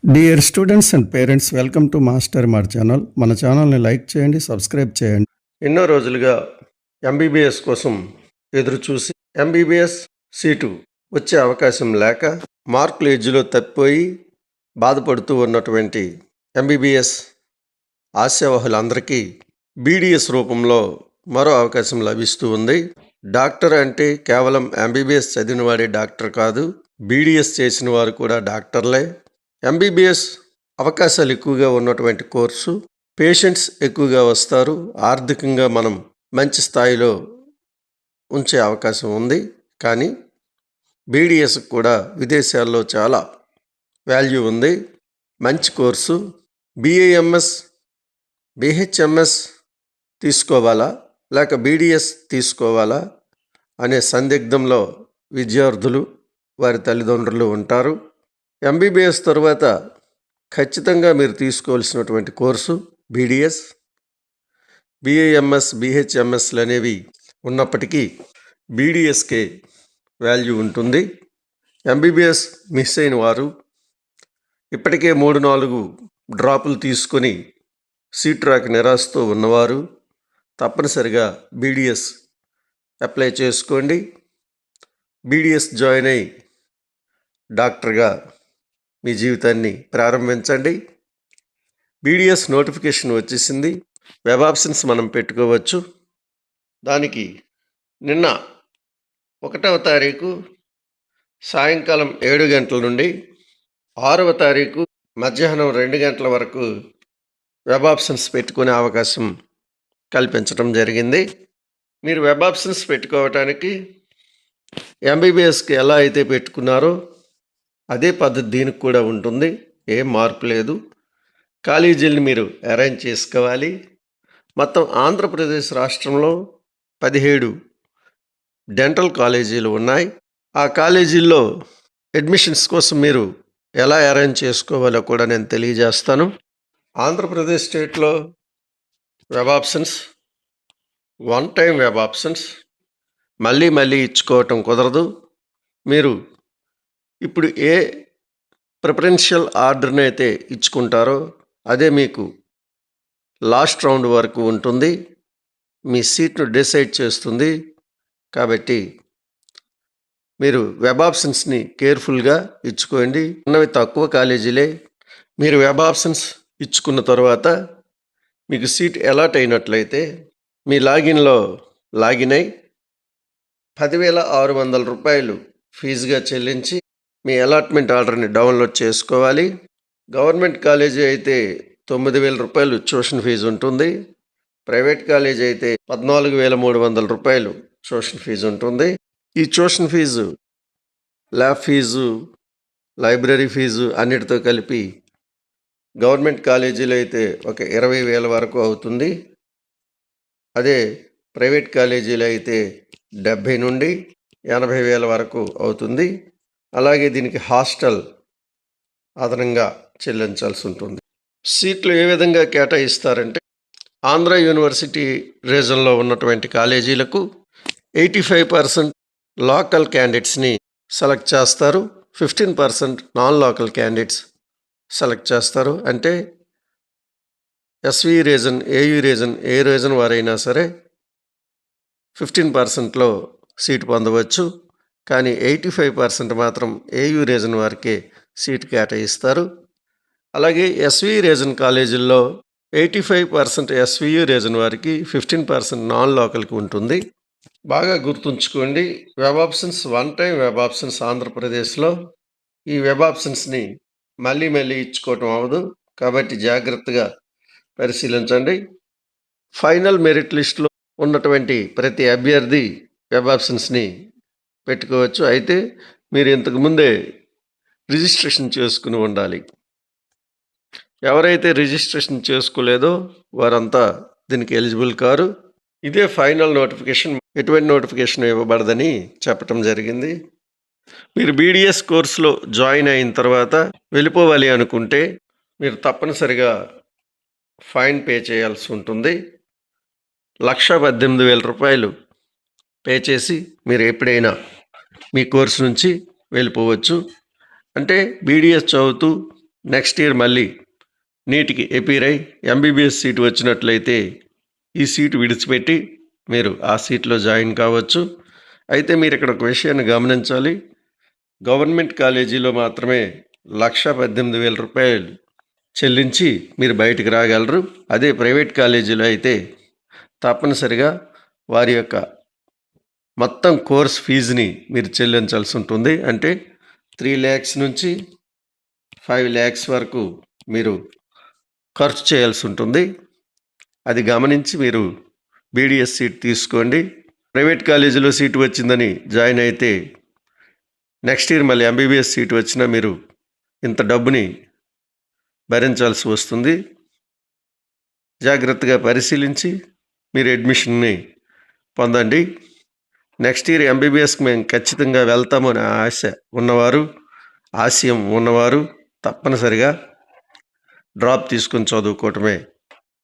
Dear students and parents, welcome to master mart channel. మన ఛానల్ని like చేయండి, subscribe చేయండి. ఎన్నో రోజులుగా ఎంబీబీఎస్ కోసం ఎదురు చూసి ఎంబీబీఎస్ సీటు వచ్చే అవకాశం లేక మార్కులు ఎడ్జ్లో తప్పిపోయి బాధపడుతూ ఉన్నటువంటి ఎంబీబీఎస్ ఆశావహులందరికీ బీడీఎస్ రూపంలో మరో అవకాశం లభిస్తూ ఉంది. డాక్టర్ అంటే కేవలం ఎంబీబీఎస్ చదివిన వాడే డాక్టర్ కాదు, బీడీఎస్ చేసిన వారు కూడా డాక్టర్లే. ఎంబీబీఎస్ అవకాశాలు ఎక్కువగా ఉన్నటువంటి కోర్సు, పేషెంట్స్ ఎక్కువగా వస్తారు, ఆర్థికంగా మనం మంచి స్థాయిలో ఉంచే అవకాశం ఉంది. కానీ బీడీఎస్ కూడా విదేశాల్లో చాలా వాల్యూ ఉంది. మంచి కోర్సు. బీఏఎంఎస్, బీహెచ్ఎంఎస్ తీసుకోవాలా లేక బీడీఎస్ తీసుకోవాలా అనే సందిగ్ధంలో విద్యార్థులు, వారి తల్లిదండ్రులు ఉంటారు. ఎంబీబీఎస్ తర్వాత ఖచ్చితంగా మీరు తీసుకోవాల్సినటువంటి కోర్సు బీడీఎస్. బీఏఎంఎస్, బీహెచ్ఎంఎస్లు అనేవి ఉన్నప్పటికీ బీడీఎస్కే వాల్యూ ఉంటుంది. ఎంబీబీఎస్ మిస్ అయిన వారు, ఇప్పటికే 3-4 డ్రాపులు తీసుకొని సీట్ రాక నిరాశతో ఉన్నవారు తప్పనిసరిగా బీడీఎస్ అప్లై చేసుకోండి. బీడీఎస్ జాయిన్ అయ్యి డాక్టర్గా మీ జీవితాన్ని ప్రారంభించండి. బీడీఎస్ నోటిఫికేషన్ వచ్చేసింది. వెబ్ ఆప్షన్స్ మనం పెట్టుకోవచ్చు. దానికి నిన్న 1వ తారీఖు సాయంకాలం 7 గంటల నుండి 6వ తారీఖు మధ్యాహ్నం 2 గంటల వరకు వెబ్ ఆప్షన్స్ పెట్టుకునే అవకాశం కల్పించడం జరిగింది. మీరు వెబ్ ఆప్షన్స్ పెట్టుకోవటానికి ఎంబీబీఎస్కి ఎలా అయితే పెట్టుకున్నారో అదే పద్ధతి దీనికి కూడా ఉంటుంది. ఏం మార్పు లేదు. కాలేజీలను మీరు అరేంజ్ చేసుకోవాలి. మొత్తం ఆంధ్రప్రదేశ్ రాష్ట్రంలో 17 డెంటల్ కాలేజీలు ఉన్నాయి. ఆ కాలేజీల్లో అడ్మిషన్స్ కోసం మీరు ఎలా అరేంజ్ చేసుకోవాలో కూడా నేను తెలియజేస్తాను. ఆంధ్రప్రదేశ్ స్టేట్లో web options, one time web options మళ్ళీ ఇచ్చుకోవటం కుదరదు. మీరు ఇప్పుడు ఏ ప్రిఫరెన్షియల్ ఆర్డర్ని అయితే ఇచ్చుకుంటారో అదే మీకు లాస్ట్ రౌండ్ వరకు ఉంటుంది. మీ సీట్ను డిసైడ్ చేస్తుంది. కాబట్టి మీరు వెబ్ ఆప్షన్స్ని కేర్ఫుల్గా ఇచ్చుకోండి. ఉన్నవి తక్కువ కాలేజీలే. మీరు వెబ్ ఆప్షన్స్ ఇచ్చుకున్న తర్వాత మీకు సీట్ అలాట్ అయినట్లయితే మీ లాగిన్లో లాగిన్ అయి 10,600 రూపాయలు ఫీజుగా చెల్లించి మీ అలాట్మెంట్ ఆర్డర్ని డౌన్లోడ్ చేసుకోవాలి. గవర్నమెంట్ కాలేజీ అయితే 9,000 రూపాయలు ట్యూషన్ ఫీజు ఉంటుంది. ప్రైవేట్ కాలేజీ అయితే 14,300 రూపాయలు ట్యూషన్ ఫీజు ఉంటుంది. ఈ tuition fees, lab fees, library fees అన్నిటితో కలిపి గవర్నమెంట్ కాలేజీలో అయితే ఒక 20,000 వరకు అవుతుంది. అదే ప్రైవేట్ కాలేజీలో అయితే 70 నుండి 80,000 వరకు అవుతుంది. అలాగే దీనికి హాస్టల్ అదనంగా చెల్లించాల్సి ఉంటుంది. సీట్లు ఏ విధంగా కేటాయిస్తారంటే, ఆంధ్ర యూనివర్సిటీ రీజన్లో ఉన్నటువంటి కాలేజీలకు 85% లోకల్ క్యాండిడేట్స్ని సెలెక్ట్ చేస్తారు. 15% నాన్ లోకల్ క్యాండిడేట్స్ సెలెక్ట్ చేస్తారు. అంటే ఎస్వి రీజన్, ఏయూ రీజన్, ఏ రీజన్ వారైనా సరే 15%లో సీటు పొందవచ్చు. కానీ 85% మాత్రం ఏయూ రీజన్ వారికే సీటు కేటాయిస్తారు. అలాగే ఎస్వి రీజన్ కాలేజీల్లో 85% ఎస్వియు రీజన్ వారికి, 15% నాన్ లోకల్కి ఉంటుంది. బాగా గుర్తుంచుకోండి. Web options, one time web options ఆంధ్రప్రదేశ్లో ఈ వెబ్ ఆప్షన్స్ని మళ్ళీ ఇచ్చుకోవటం అవ్వదు. కాబట్టి జాగ్రత్తగా పరిశీలించండి. ఫైనల్ మెరిట్ లిస్టులో ఉన్నటువంటి ప్రతి అభ్యర్థి వెబ్ ఆప్షన్స్ని పెట్టుకోవచ్చు. అయితే మీరు ఇంతకుముందే రిజిస్ట్రేషన్ చేసుకుని ఉండాలి. ఎవరైతే రిజిస్ట్రేషన్ చేసుకోలేదో వారంతా దీనికి ఎలిజిబుల్ కారు. ఇదే ఫైనల్ నోటిఫికేషన్. ఎటువంటి నోటిఫికేషన్ ఇవ్వబడదని చెప్పటం జరిగింది. మీరు బీడీఎస్ కోర్సులో జాయిన్ అయిన తర్వాత వెళ్ళిపోవాలి అనుకుంటే మీరు తప్పనిసరిగా ఫైన్ పే చేయాల్సి ఉంటుంది. 1,18,000 రూపాయలు పే చేసి మీరు ఎప్పుడైనా మీ కోర్సు నుంచి వెళ్ళిపోవచ్చు. అంటే బీడీఎస్ చదువుతూ నెక్స్ట్ ఇయర్ మళ్ళీ నీట్కి ఎపీర్ అయి ఎంబీబీఎస్ సీటు వచ్చినట్లయితే ఈ సీటు విడిచిపెట్టి మీరు ఆ సీట్లో జాయిన్ కావచ్చు. అయితే మీరు ఇక్కడ ఒక విషయాన్ని గమనించాలి. గవర్నమెంట్ కాలేజీలో మాత్రమే 1,18,000 రూపాయలు చెల్లించి మీరు బయటికి రాగలరు. అదే ప్రైవేట్ కాలేజీలో అయితే తప్పనిసరిగా వారి యొక్క మొత్తం కోర్స్ ఫీజుని మీరు చెల్లించాల్సి ఉంటుంది. అంటే 3 lakhs నుంచి 5 lakhs వరకు మీరు ఖర్చు చేయాల్సి ఉంటుంది. అది గమనించి మీరు బీడీఎస్ సీట్ తీసుకోండి. ప్రైవేట్ కాలేజీలో సీటు వచ్చిందని జాయిన్ అయితే నెక్స్ట్ ఇయర్ మళ్ళీ ఎంబీబీఎస్ సీటు వచ్చినా మీరు ఇంత డబ్బుని భరించాల్సి వస్తుంది. జాగ్రత్తగా పరిశీలించి మీరు అడ్మిషన్ని పొందండి. నెక్స్ట్ ఇయర్ ఎంబీబీఎస్కి మేము ఖచ్చితంగా వెళ్తామని ఆశయం ఉన్నవారు తప్పనిసరిగా డ్రాప్ తీసుకొని చదువుకోవటమే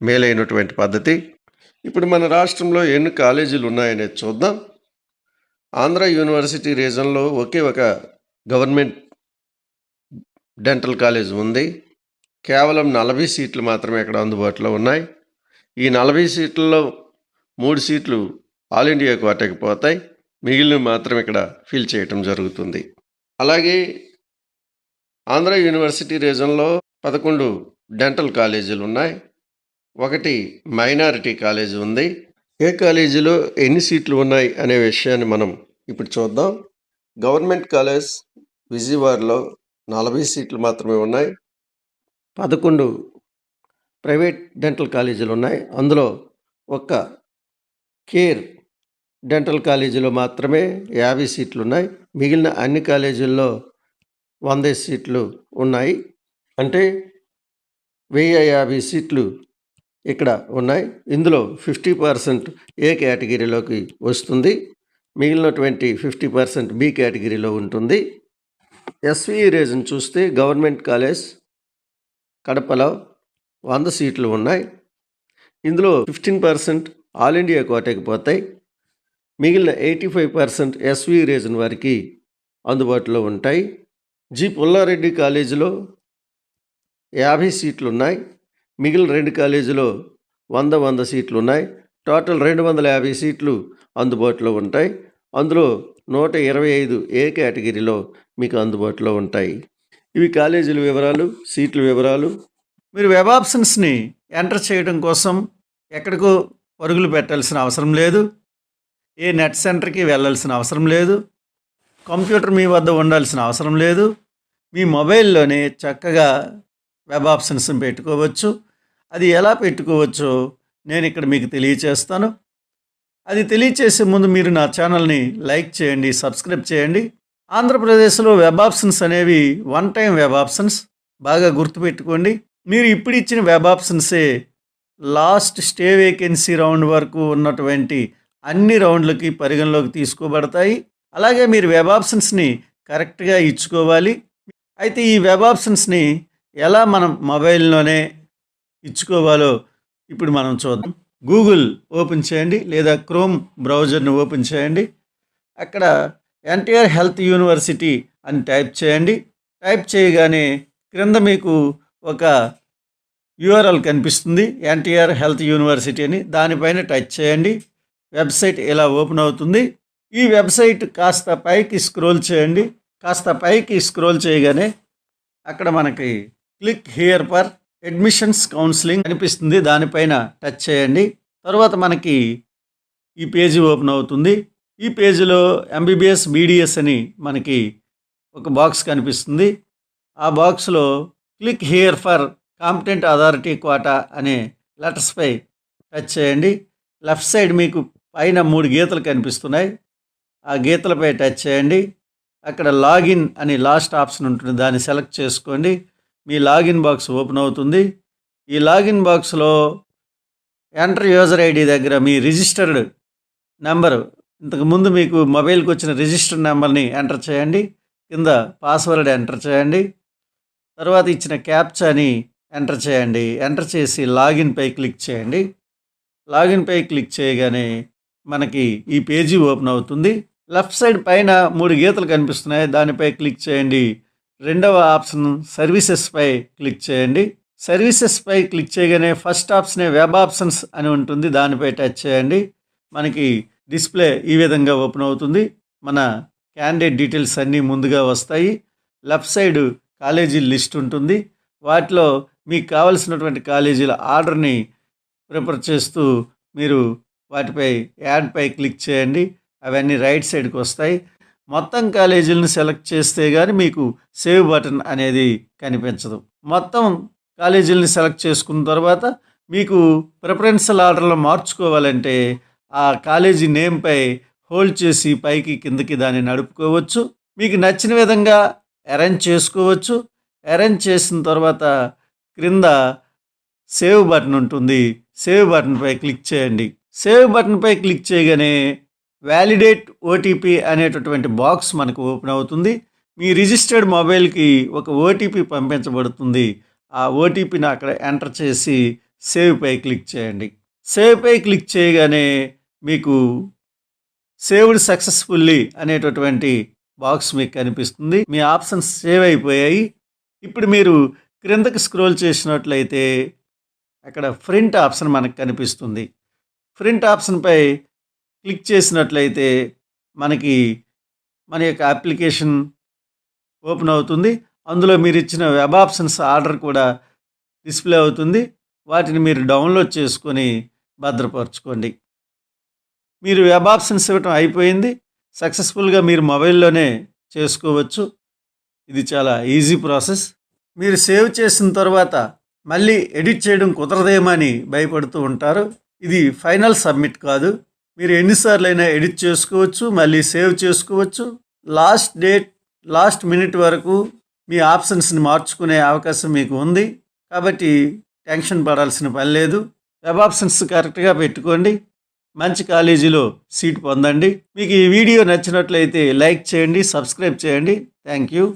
మేలైనటువంటి పద్ధతి. ఇప్పుడు మన రాష్ట్రంలో ఎన్ని కాలేజీలు ఉన్నాయనేది చూద్దాం. ఆంధ్ర యూనివర్సిటీ రీజన్లో ఒకే ఒక గవర్నమెంట్ డెంటల్ కాలేజ్ ఉంది. కేవలం 40 సీట్లు మాత్రమే ఇక్కడ అందుబాటులో ఉన్నాయి. ఈ 40 సీట్లలో 3 సీట్లు ఆల్ ఇండియా కోటాకి పోతాయి. మిగిలిన మాత్రం ఇక్కడ ఫిల్ చేయటం జరుగుతుంది. అలాగే ఆంధ్ర యూనివర్సిటీ రీజన్లో 11 డెంటల్ కాలేజీలు ఉన్నాయి. 1 మైనారిటీ కాలేజీ ఉంది. ఏ కాలేజీలో ఎన్ని సీట్లు ఉన్నాయి అనే విషయాన్ని మనం ఇప్పుడు చూద్దాం. గవర్నమెంట్ కాలేజ్ విజయవాడలో 40 సీట్లు మాత్రమే ఉన్నాయి. 11 ప్రైవేట్ డెంటల్ కాలేజీలు ఉన్నాయి. అందులో ఒక్క కేర్ డెంటల్ కాలేజీలో మాత్రమే 50 సీట్లు ఉన్నాయి. మిగిలిన అన్ని కాలేజీల్లో 100 సీట్లు ఉన్నాయి. అంటే 1050 సీట్లు ఇక్కడ ఉన్నాయి. ఇందులో 50% ఏ కేటగిరీలోకి వస్తుంది. మిగిలినటువంటి 50% బి కేటగిరీలో ఉంటుంది. ఎస్విఈ రీజన్ చూస్తే గవర్నమెంట్ కాలేజ్ కడపలో 100 సీట్లు ఉన్నాయి. ఇందులో 15% ఆల్ ఇండియా కోటాకి పోతాయి. మిగిలిన 85% ఎస్విఈ రీజన్ వారికి అందుబాటులో ఉంటాయి. జి పుల్లారెడ్డి కాలేజీలో 50 సీట్లు ఉన్నాయి. మిగిలిన 2 కాలేజీలో 100 సీట్లు ఉన్నాయి. టోటల్ 250 సీట్లు అందుబాటులో ఉంటాయి. అందులో 125 ఏ కేటగిరీలో మీకు అందుబాటులో ఉంటాయి. ఇవి కాలేజీల వివరాలు, సీట్ల వివరాలు. మీరు వెబ్ ఆప్షన్స్ని ఎంటర్ చేయడం కోసం ఎక్కడికో పరుగులు పెట్టాల్సిన అవసరం లేదు. ఏ నెట్ సెంటర్కి వెళ్ళాల్సిన అవసరం లేదు. కంప్యూటర్ మీ వద్ద ఉండాల్సిన అవసరం లేదు. మీ మొబైల్లోనే చక్కగా వెబ్ ఆప్షన్స్ పెట్టుకోవచ్చు. అది ఎలా పెట్టుకోవచ్చో నేను ఇక్కడ మీకు తెలియచేస్తాను. అది తెలియచేసే ముందు మీరు నా ఛానల్ని లైక్ చేయండి, సబ్స్క్రైబ్ చేయండి. ఆంధ్రప్రదేశ్లో వెబ్ ఆప్షన్స్ అనేవి 1 టైం వెబ్ ఆప్షన్స్. బాగా గుర్తుపెట్టుకోండి. మీరు ఇప్పుడు ఇచ్చిన వెబ్ ఆప్షన్సే లాస్ట్ స్టే వేకెన్సీ రౌండ్ వరకు ఉన్నటువంటి అన్ని రౌండ్లకి పరిగణలోకి తీసుకోబడతాయి. అలాగే మీరు వెబ్ ఆప్షన్స్ని కరెక్ట్గా ఇచ్చుకోవాలి. అయితే ఈ వెబ్ ఆప్షన్స్ని ఎలా మనం మొబైల్లోనే ఇచ్చుకోవాలో ఇప్పుడు మనం చూద్దాం. గూగుల్ ఓపెన్ చేయండి లేదా క్రోమ్ బ్రౌజర్ని ఓపెన్ చేయండి. అక్కడ ఎన్టీఆర్ హెల్త్ యూనివర్సిటీ అని టైప్ చేయండి. టైప్ చేయగానే క్రింద మీకు ఒక యూఆర్ఎల్ కనిపిస్తుంది, ఎన్టీఆర్ హెల్త్ యూనివర్సిటీ అని. దానిపైన టచ్ చేయండి. వెబ్సైట్ ఇలా ఓపెన్ అవుతుంది. ఈ వెబ్సైట్ కాస్త పైకి స్క్రోల్ చేయండి. కాస్త పైకి స్క్రోల్ చేయగానే అక్కడ మనకి click here for admissions counselling కనిపిస్తుంది. దానిపైన టచ్ చేయండి. తర్వాత మనకి ఈ పేజీ ఓపెన్ అవుతుంది. ఈ పేజీలో ఎంబీబీఎస్ బీడీఎస్ అని మనకి ఒక బాక్స్ కనిపిస్తుంది. ఆ బాక్స్లో click here for competent authority quota అనే లెటర్స్పై టచ్ చేయండి. లెఫ్ట్ సైడ్ మీకు పైన 3 గీతలు కనిపిస్తున్నాయి. ఆ గీతలపై టచ్ చేయండి. అక్కడ లాగిన్ అని లాస్ట్ ఆప్షన్ ఉంటుంది, దాన్ని సెలెక్ట్ చేసుకోండి. మీ లాగిన్ బాక్స్ ఓపెన్ అవుతుంది. ఈ లాగిన్ బాక్స్లో ఎంటర్ యూజర్ ఐడి దగ్గర మీ రిజిస్టర్డ్ నెంబరు, ఇంతకుముందు మీకు మొబైల్కి వచ్చిన రిజిస్టర్డ్ నెంబర్ని ఎంటర్ చేయండి. కింద పాస్వర్డ్ ఎంటర్ చేయండి. తర్వాత ఇచ్చిన క్యాప్చాని ఎంటర్ చేయండి. ఎంటర్ చేసి లాగిన్పై క్లిక్ చేయండి. లాగిన్పై క్లిక్ చేయగానే మనకి ఈ పేజీ ఓపెన్ అవుతుంది. లెఫ్ట్ సైడ్ పైన 3 గీతలు కనిపిస్తున్నాయి, దానిపై క్లిక్ చేయండి. రెండవ ఆప్షన్ సర్వీసెస్పై క్లిక్ చేయండి. సర్వీసెస్పై క్లిక్ చేయగానే ఫస్ట్ ఆప్షనే వెబ్ ఆప్షన్స్ అని ఉంటుంది, దానిపై టచ్ చేయండి. మనకి డిస్ప్లే ఈ విధంగా ఓపెన్ అవుతుంది. మన క్యాండిడేట్ డీటెయిల్స్ అన్నీ ముందుగా వస్తాయి. లెఫ్ట్ సైడ్ కాలేజీ లిస్ట్ ఉంటుంది. వాటిలో మీకు కావలసినటువంటి కాలేజీల ఆర్డర్ని ప్రిఫర్ చేస్తూ మీరు వాటిపై యాడ్పై క్లిక్ చేయండి. అవన్నీ రైట్ సైడ్కి వస్తాయి. మొత్తం కాలేజీలను సెలెక్ట్ చేస్తే కానీ మీకు సేవ్ బటన్ అనేది కనిపించదు. మొత్తం కాలేజీలను సెలెక్ట్ చేసుకున్న తర్వాత మీకు ప్రిఫరెన్షియల్ ఆర్డర్లో మార్చుకోవాలంటే ఆ కాలేజీ నేమ్పై హోల్డ్ చేసి పైకి కిందకి దాన్ని నడుపుకోవచ్చు. మీకు నచ్చిన విధంగా అరేంజ్ చేసుకోవచ్చు. అరేంజ్ చేసిన తర్వాత క్రింద సేవ్ బటన్ ఉంటుంది. సేవ్ బటన్పై క్లిక్ చేయండి. సేవ్ బటన్పై క్లిక్ చేయగానే వ్యాలిడేట్ ఓటీపీ అనేటటువంటి బాక్స్ మనకు ఓపెన్ అవుతుంది. మీ రిజిస్టర్డ్ మొబైల్కి ఒక ఓటీపీ పంపించబడుతుంది. ఆ ఓటీపీని అక్కడ ఎంటర్ చేసి సేవ్పై క్లిక్ చేయండి. సేవ్పై క్లిక్ చేయగానే మీకు సేవ్డ్ సక్సెస్ఫుల్లీ అనేటటువంటి బాక్స్ మీకు కనిపిస్తుంది. మీ ఆప్షన్స్ సేవ్ అయిపోయాయి. ఇప్పుడు మీరు క్రిందకి స్క్రోల్ చేసినట్లయితే అక్కడ ప్రింట్ ఆప్షన్ మనకు కనిపిస్తుంది. ప్రింట్ ఆప్షన్పై క్లిక్ చేసినట్లయితే మనకి మన యొక్క అప్లికేషన్ ఓపెన్ అవుతుంది. అందులో మీరు ఇచ్చిన వెబ్ ఆప్షన్స్ ఆర్డర్ కూడా డిస్ప్లే అవుతుంది. వాటిని మీరు డౌన్లోడ్ చేసుకొని భద్రపరచుకోండి. మీరు వెబ్ ఆప్షన్స్ ఇవ్వటం అయిపోయింది. సక్సెస్ఫుల్గా మీరు మొబైల్లోనే చేసుకోవచ్చు. ఇది చాలా ఈజీ ప్రాసెస్. మీరు సేవ్ చేసిన తర్వాత మళ్ళీ ఎడిట్ చేయడం కుదరదేమని భయపడుతూ ఉంటారు. ఇది ఫైనల్ సబ్మిట్ కాదు. మీరు ఎన్నిసార్లైనా ఎడిట్ చేసుకోవచ్చు, మళ్ళీ సేవ్ చేసుకోవచ్చు. లాస్ట్ డేట్, లాస్ట్ మినిట్ వరకు మీ ఆప్షన్స్ని మార్చుకునే అవకాశం మీకు ఉంది. కాబట్టి టెన్షన్ పడాల్సిన పని లేదు. వెబ్ ఆప్షన్స్ కరెక్ట్గా పెట్టుకోండి. మంచి కాలేజీలో సీట్ పొందండి. మీకు ఈ వీడియో నచ్చినట్లయితే లైక్ చేయండి, సబ్స్క్రైబ్ చేయండి. Thank you.